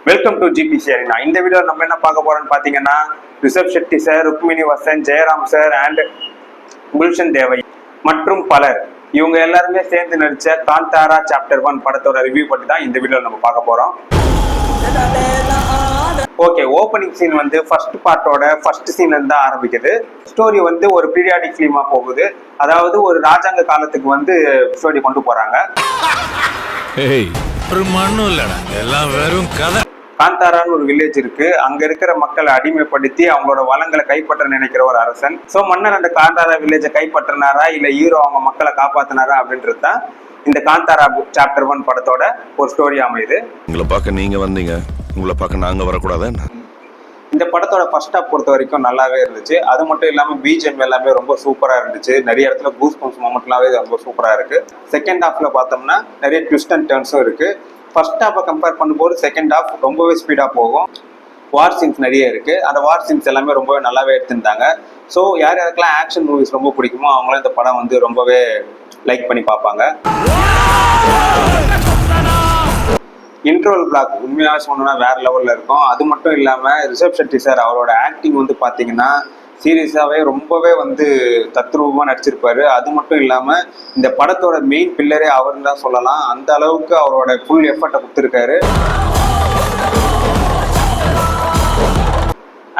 Welcome to GBC arena. இந்த video நம்ம என்ன பார்க்க போறோம்னு பாத்தீங்கன்னா, Rishab Shetty sir, Rukmini Vasanth, Jayaram sir and Gulshan Devaiah மற்றும் பலர் இவங்க எல்லாருமே சேர்ந்து நடிச்ச காந்தாரா சாப்டர் 1 படத்தோட ரிவ்யூ பற்றி தான் இந்த வீடியோ நம்ம பார்க்க போறோம். ஓகே, ஓப்பனிங் சீன் வந்து ஃபர்ஸ்ட் பார்ட்டோட ஃபர்ஸ்ட் சீன்ல இருந்து தான் ஆரம்பிக்குது. ஸ்டோரி வந்து ஒரு பீரியாடிக் ஃபிலிமா போகுது. அதாவது ஒரு ராஜாங்க காலத்துக்கு வந்து ஸ்டோரி கொண்டு போறாங்க. காந்தாரான்னு ஒரு வில்லேஜ் இருக்கு. அங்க இருக்கிற மக்களை அடிமைப்படுத்தி அவங்களோட வளங்களை கைப்பற்ற நினைக்கிற ஒரு அரசன். சோ மன்னர் அந்த காந்தாரா வில்லேஜை கைப்பற்றினாரா இல்ல ஹீரோ அவங்க மக்களை காப்பாத்தினாரா அப்படின்றது தான் இந்த காந்தாரா சாப்டர் 1 படத்தோட ஒரு ஸ்டோரி அமையுது. உங்களை பார்க்க நீங்க வந்தீங்க, உங்களை பார்க்க நாங்க வரக்கூடாது. இந்த படத்தோட ஃபர்ஸ்ட் ஹாஃப் பொறுத்த வரைக்கும் நல்லாவே இருந்துச்சு. அது மட்டும் இல்லாம பிஜிஎம் எல்லாமே ரொம்ப சூப்பரா இருந்துச்சு. நிறைய இடத்துல கூஸ் பம்ப்ஸ் மொமெண்ட்லாவே ரொம்ப சூப்பரா இருக்கு. செகண்ட் ஹாஃப்ல பார்த்தோம்னா நிறைய ட்விஸ்ட் அண்ட் டர்ன்ஸும் இருக்கு. ஃபர்ஸ்ட் ஹாஃபை கம்பேர் பண்ணும்போது செகண்ட் ஹாஃப் ரொம்பவே ஸ்பீடா போகும். வார் சீன்ஸ் நிறைய இருக்கு. அந்த வார் சீன்ஸ் எல்லாமே ரொம்பவே நல்லாவே எடுத்திருந்தாங்க. ஸோ யார் யாருக்கெல்லாம் ஆக்ஷன் மூவிஸ் ரொம்ப பிடிக்குமோ அவங்களும் இந்த படம் வந்து ரொம்பவே லைக் பண்ணி பார்ப்பாங்க. இன்ட்ரோல் பிளாக் உண்மையாக சொன்னா வேற லெவல்ல இருக்கும். அது மட்டும் இல்லாம ரிஷப் ஷெட்டி சார் அவரோட ஆக்டிங் வந்து பாத்தீங்கன்னா சீரியஸாவே ரொம்பவே வந்து தத்ரூபமா நடிச்சிருப்பாரு. அது மட்டும் இல்லாம இந்த படத்தோட மெயின் பில்லரே அவர்னு தான் சொல்லலாம். அந்த அளவுக்கு அவரோட ஃபுல் எஃபர்ட்டை கொடுத்துருக்காரு.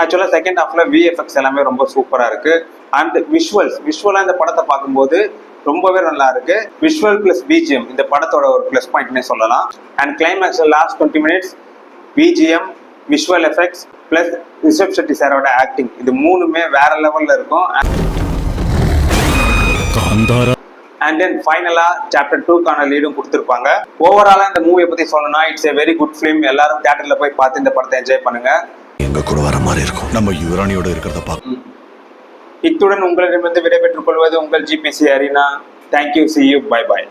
ஆக்சுவலா செகண்ட் ஹாஃப்ல விஎஃப்எக்ஸ் எல்லாமே ரொம்ப சூப்பரா இருக்கு. அண்ட் விஷுவலா இந்த படத்தை பார்க்கும்போது ரொம்பவே நல்லா இருக்கு. விஷுவல் பிளஸ் பிஜிஎம் இந்த படத்தோட ஒரு பிளஸ் பாயிண்ட்னே சொல்லலாம். அண்ட் கிளைமேக்ஸ்ல last 20 minutes BGM, visual effects plus Rishab Shetty சாரோட ஆக்டிங் இது மூணுமே வேற லெவல்ல இருக்கும். அண்ட் தென் ஃபைனலா சாப்டர் 2க்கான லீடும் கொடுத்துருப்பாங்க. ஓவராலா இந்த மூவியை பத்தி சொல்லணும்னா it's a very good film. எல்லாரும் தியேட்டர்ல போய் பார்த்து இந்த படத்தை என்ஜாய் பண்ணுங்க. எங்க கூட வர மாதிரி இருக்கும். நம்ம யுவராணியோட இருக்கிறத பார்க்க. இத்துடன் உங்களிடமிருந்து விடைபெற்றுக் கொள்வது உங்கள் GBC arena. Thank you, see you, bye bye.